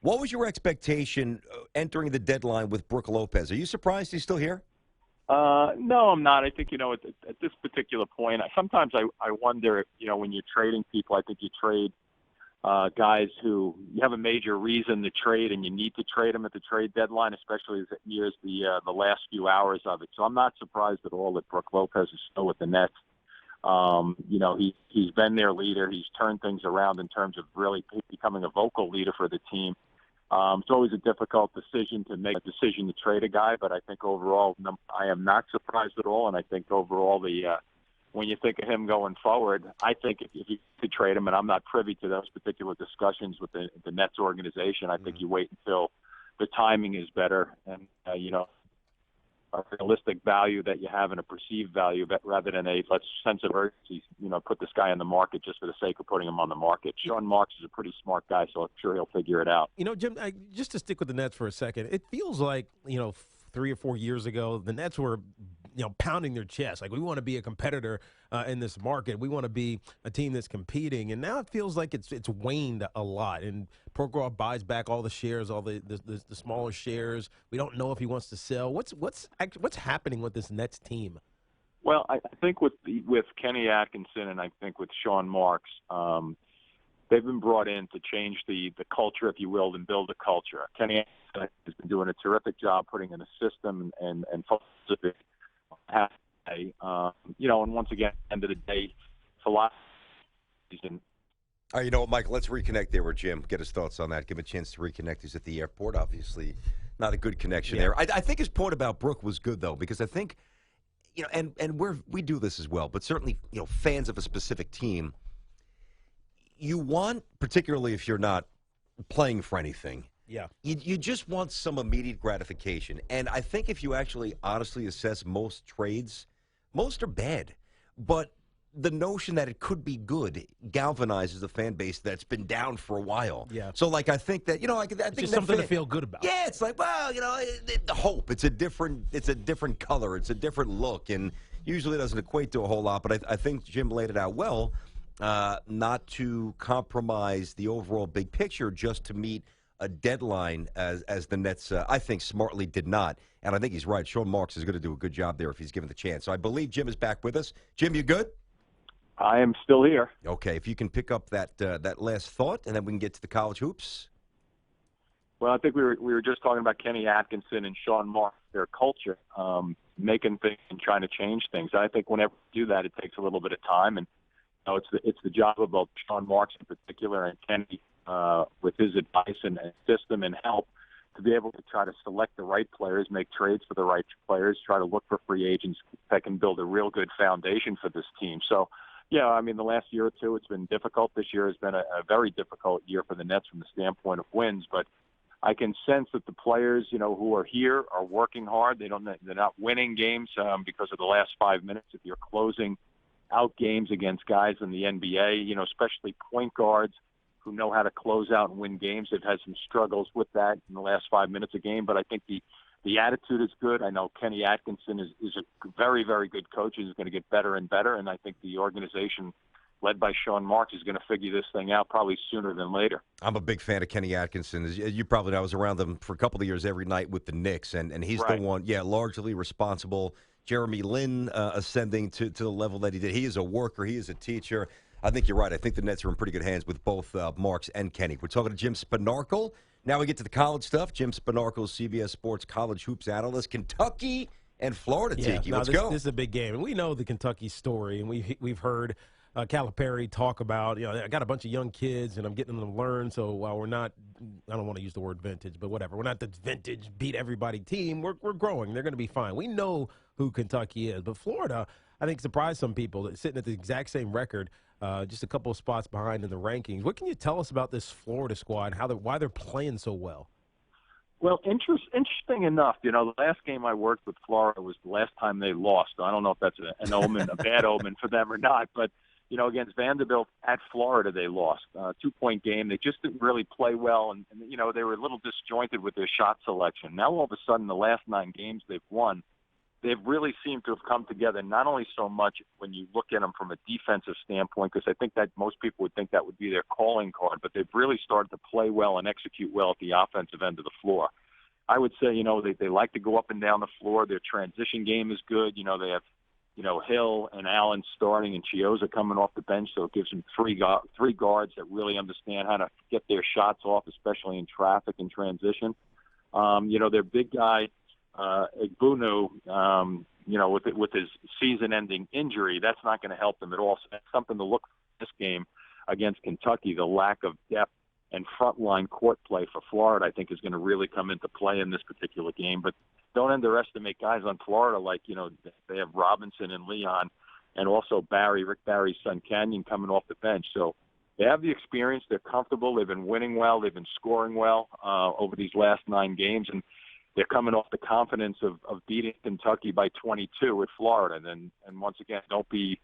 What was your expectation entering the deadline with Brook Lopez? Are you surprised he's still here? No, I'm not. I think, at this particular point, sometimes I wonder if, when you're trading people, I think you trade guys who you have a major reason to trade and you need to trade them at the trade deadline, especially as it nears the last few hours of it. So I'm not surprised at all that Brook Lopez is still with the Nets. He's been their leader. He's turned things around in terms of really becoming a vocal leader for the team. It's always a difficult decision to make a decision to trade a guy, but I think overall I am not surprised at all. And I think overall when you think of him going forward, I think if you could trade him, and I'm not privy to those particular discussions with the Nets organization, I think you wait until the timing is better and, a realistic value that you have and a perceived value, but rather than a sense of urgency, put this guy on the market just for the sake of putting him on the market. Sean Marks is a pretty smart guy, so I'm sure he'll figure it out. Jim, just to stick with the Nets for a second, it feels like, 3 or 4 years ago, the Nets were, pounding their chest. Like, we want to be a competitor in this market. We want to be a team that's competing. And now it feels like it's waned a lot. And Prokhorov buys back all the shares, all the smaller shares. We don't know if he wants to sell. What's happening with this Nets team? Well, I think with Kenny Atkinson and I think with Sean Marks, they've been brought in to change the culture, if you will, and build a culture. Kenny Atkinson has been doing a terrific job putting in a system and philosophy. And once again, at the end of the day, philosophy. All right, what, Michael, let's reconnect there with Jim. Get his thoughts on that. Give him a chance to reconnect. He's at the airport, obviously. Not a good connection there. I think his point about Brook was good, though, because I think, and we do this as well, but certainly, fans of a specific team, you want, particularly if you're not playing for anything, you just want some immediate gratification. And I think if you actually honestly assess most trades, most are bad. But the notion that it could be good galvanizes a fan base that's been down for a while. Yeah. So, I think that, I think it's just something to feel good about. Yeah, it's like, well, the hope. It's a different color. It's a different look. And usually it doesn't equate to a whole lot. But I think Jim laid it out well, not to compromise the overall big picture just to meet a deadline as the Nets, I think, smartly did not. And I think he's right. Sean Marks is going to do a good job there if he's given the chance. So I believe Jim is back with us. Jim, you good? I am still here. Okay, if you can pick up that last thought, and then we can get to the college hoops. Well, I think we were just talking about Kenny Atkinson and Sean Marks, their culture, making things and trying to change things. I think whenever you do that, it takes a little bit of time, and it's the job of both Sean Marks in particular and Kenny with his advice and system and help to be able to try to select the right players, make trades for the right players, try to look for free agents that can build a real good foundation for this team. So, the last year or two, it's been difficult. This year has been a very difficult year for the Nets from the standpoint of wins, but I can sense that the players, who are here are working hard. They're not winning games because of the last 5 minutes. If you're closing out games against guys in the NBA, especially point guards who know how to close out and win games. They've had some struggles with that in the last 5 minutes a game, but I think the attitude is good. I know Kenny Atkinson is a very, very good coach. He's going to get better and better, and I think the organization led by Sean Marks is going to figure this thing out probably sooner than later. I'm a big fan of Kenny Atkinson. As you probably know, I was around him for a couple of years every night with the Knicks, and he's the one, largely responsible. Jeremy Lin ascending to the level that he did. He is a worker. He is a teacher. I think you're right. I think the Nets are in pretty good hands with both Marks and Kenny. We're talking to Jim Spanarkel. Now we get to the college stuff. Jim Spanarkel, CBS Sports college hoops analyst. Kentucky and Florida, Tiki. Let's go. This is a big game. And we know the Kentucky story, and we've heard Calipari talk about, I got a bunch of young kids, and I'm getting them to learn. So while we're not, I don't want to use the word vintage, but whatever. We're not the vintage, beat-everybody team. We're growing. They're going to be fine. We know who Kentucky is. But Florida, I think, surprised some people that sitting at the exact same record, just a couple of spots behind in the rankings. What can you tell us about this Florida squad, why they're playing so well? Well, interesting enough, the last game I worked with Florida was the last time they lost. I don't know if that's an omen, a bad omen for them or not, but, against Vanderbilt at Florida, they lost. 2-point game. They just didn't really play well, and they were a little disjointed with their shot selection. Now, all of a sudden, the last 9 games they've won, they've really seemed to have come together, not only so much when you look at them from a defensive standpoint, because I think that most people would think that would be their calling card, but they've really started to play well and execute well at the offensive end of the floor. I would say, they like to go up and down the floor. Their transition game is good. They have, Hill and Allen starting and Chioza coming off the bench, so it gives them three guards that really understand how to get their shots off, especially in traffic and transition. Their big guy, Igbunu, with his season-ending injury, that's not going to help them at all. So that's something to look for this game against Kentucky. The lack of depth and frontline court play for Florida, I think, is going to really come into play in this particular game. But don't underestimate guys on Florida like, they have Robinson and Leon, and also Rick Barry's son Canyon coming off the bench. So they have the experience. They're comfortable. They've been winning well. They've been scoring well over these last 9 games. And they're coming off the confidence of beating Kentucky by 22 at Florida. And once again, don't be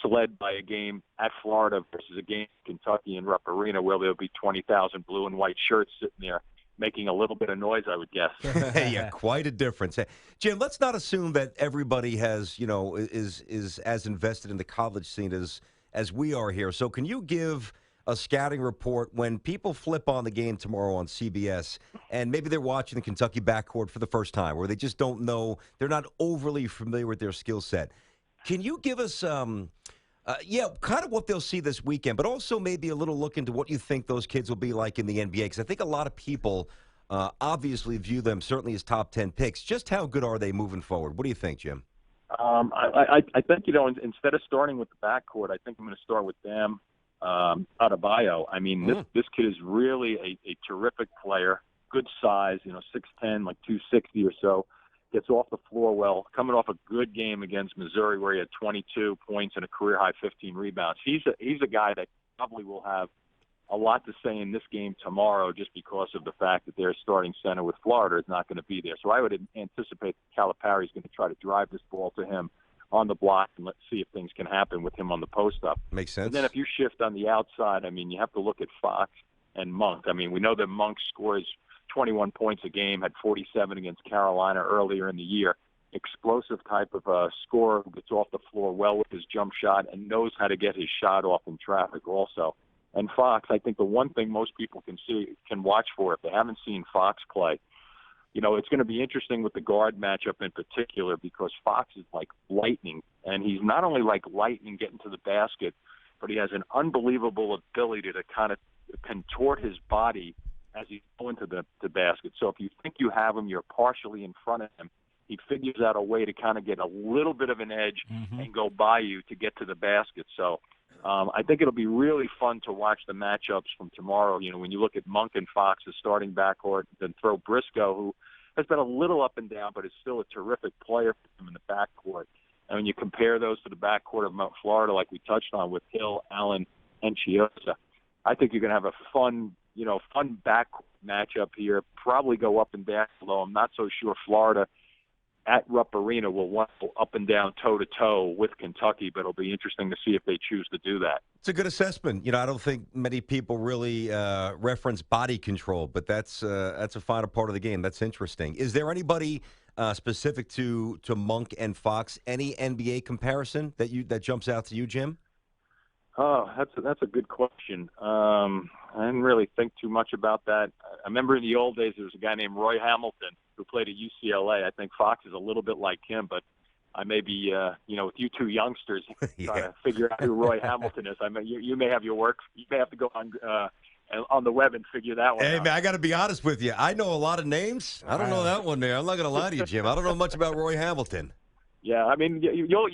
misled by a game at Florida versus a game in Kentucky in Rupp Arena where there'll be 20,000 blue and white shirts sitting there making a little bit of noise, I would guess. Yeah, quite a difference. Hey, Jim, let's not assume that everybody has, is as invested in the college scene as we are here. So can you give a scouting report when people flip on the game tomorrow on CBS and maybe they're watching the Kentucky backcourt for the first time, or they just don't know, they're not overly familiar with their skill set? Can you give us, kind of what they'll see this weekend, but also maybe a little look into what you think those kids will be like in the NBA? Because I think a lot of people obviously view them certainly as top 10 picks. Just how good are they moving forward? What do you think, Jim? I think, instead of starting with the backcourt, I think I'm going to start with Bam Adebayo. I mean, this kid is really a terrific player, good size, 6'10", like 260 or so. Gets off the floor well, coming off a good game against Missouri where he had 22 points and a career-high 15 rebounds. He's a guy that probably will have a lot to say in this game tomorrow just because of the fact that their starting center with Florida is not going to be there. So I would anticipate Calipari is going to try to drive this ball to him on the block, and let's see if things can happen with him on the post-up. Makes sense. And then if you shift on the outside, you have to look at Fox and Monk. We know that Monk scores 21 points a game, had 47 against Carolina earlier in the year. Explosive type of scorer who gets off the floor well with his jump shot and knows how to get his shot off in traffic also. And Fox, I think the one thing most people can watch for if they haven't seen Fox play, it's going to be interesting with the guard matchup in particular because Fox is like lightning. And he's not only like lightning getting to the basket, but he has an unbelievable ability to kind of contort his body as he's going to the basket. So if you think you have him, you're partially in front of him. He figures out a way to kind of get a little bit of an edge and go by you to get to the basket. So I think it'll be really fun to watch the matchups from tomorrow. When you look at Monk and Fox as starting backcourt, then throw Briscoe, who has been a little up and down, but is still a terrific player for him in the backcourt. And when you compare those to the backcourt of Mount Florida, like we touched on with Hill, Allen, and Chioza, I think you're going to have a fun back matchup here. Probably go up and down, although I'm not so sure Florida at Rupp Arena will want to go up and down toe-to-toe with Kentucky, but it'll be interesting to see if they choose to do that. It's a good assessment. I don't think many people really reference body control, but that's a final part of the game. That's interesting. Is there anybody specific to Monk and Fox, any NBA comparison that jumps out to you, Jim? Oh, that's a good question. I didn't really think too much about that. I remember in the old days there was a guy named Roy Hamilton who played at UCLA. I think Fox is a little bit like him, but I may be, with you two youngsters trying to figure out who Roy Hamilton is. You may have your work. You may have to go on the web and figure that one out. Hey, man, I got to be honest with you. I know a lot of names. I don't know that one there. I'm not going to lie to you, Jim. I don't know much about Roy Hamilton. Yeah, you'll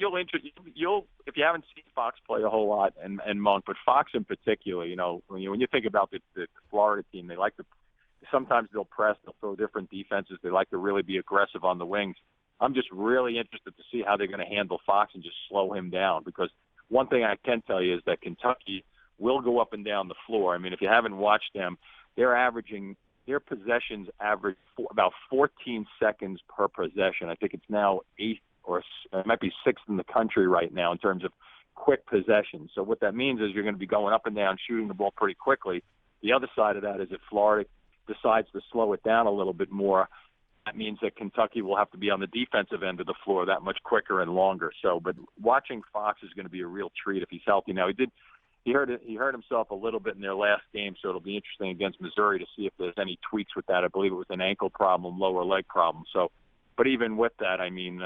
if you haven't seen Fox play a whole lot and Monk, but Fox in particular, when you think about the Florida team, they like to sometimes they'll press, they'll throw different defenses, they like to really be aggressive on the wings. I'm just really interested to see how they're going to handle Fox and just slow him down because one thing I can tell you is that Kentucky will go up and down the floor. If you haven't watched them, their possessions average about 14 seconds per possession. I think it's now 8 or it might be 6th in the country right now in terms of quick possessions. So what that means is you're going to be going up and down, shooting the ball pretty quickly. The other side of that is if Florida decides to slow it down a little bit more, that means that Kentucky will have to be on the defensive end of the floor that much quicker and longer. So, but watching Fox is going to be a real treat if he's healthy. Now, he hurt himself a little bit in their last game, so it'll be interesting against Missouri to see if there's any tweaks with that. I believe it was an ankle problem, lower leg problem. So, but even with that, I mean,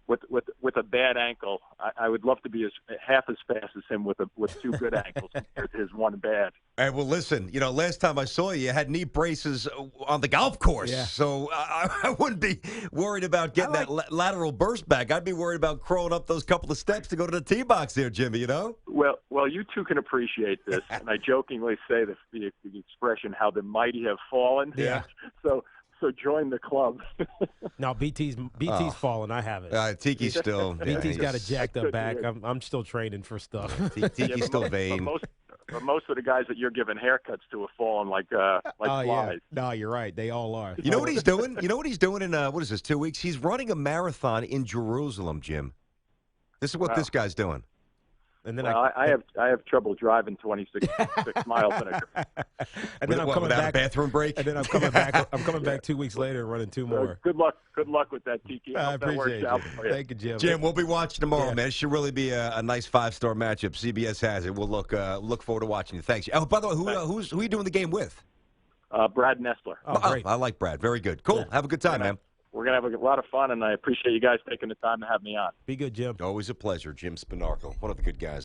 with a bad ankle, I would love to be half as fast as him with two good ankles compared to his one bad. All right, well, listen, last time I saw you had knee braces on the golf course. Yeah. So I wouldn't be worried about getting that lateral burst back. I'd be worried about crawling up those couple of steps to go to the tee box there, Jimmy, Well, you two can appreciate this, and I jokingly say the expression, how the mighty have fallen. Yeah. So join the club. No, BT's fallen. I haven't. Tiki's still. BT's got a jacked up back. I'm still training for stuff. Tiki's still vain. But most of the guys that you're giving haircuts to have fallen like flies. Yeah. No, you're right. They all are. You know what he's doing? You know what he's doing in, what is this, 2 weeks? He's running a marathon in Jerusalem, Jim. This is what this guy's doing. And then I have trouble driving 26 miles in a car. And then I'm coming back. A bathroom break. And then I'm coming back. I'm coming back 2 weeks later and running two more. Good luck with that, Tiki. I appreciate it. Thank you, Jim. Jim, we'll be watching tomorrow, man. It should really be a nice 5-star matchup. CBS has it. We'll look forward to watching you. Thanks. Oh, by the way, who are you doing the game with? Brad Nessler. Oh, great. I like Brad. Very good. Cool. Have a good time, man. We're going to have a lot of fun, and I appreciate you guys taking the time to have me on. Be good, Jim. Always a pleasure. Jim Spanarkel, one of the good guys.